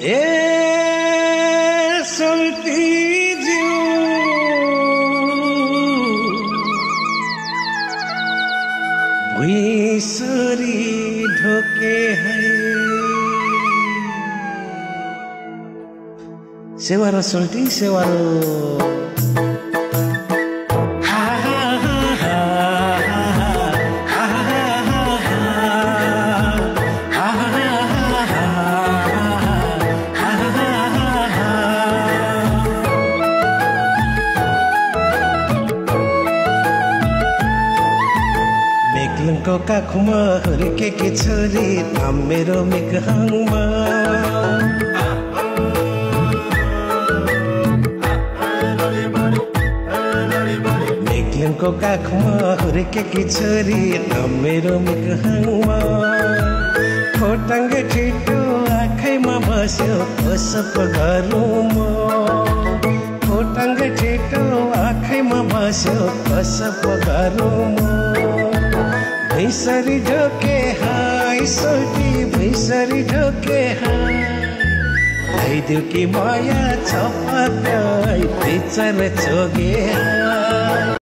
ए सोल्टी ज्यू भुइँसरी ढोके है सेवारो सोल्टी सेवारो को काखुमा हुर्केकी छोरी नाम मेरो मेघहाङमा मेघलिनको काखुमा हुर्केकी छोरी नाम मेरो मेघहाङमा खोटाङ्गे ठिटो आँखैमा बस्यो कसप गरौँ म खोटाङ्गे ठिटो आँखैमा बस्यो कसप गरौँ म भैंसरी ढोके हाय सोल्टी भैंसरी ढोके हाय आइदेऊ कि माया छपात बेचर चोगे हाय।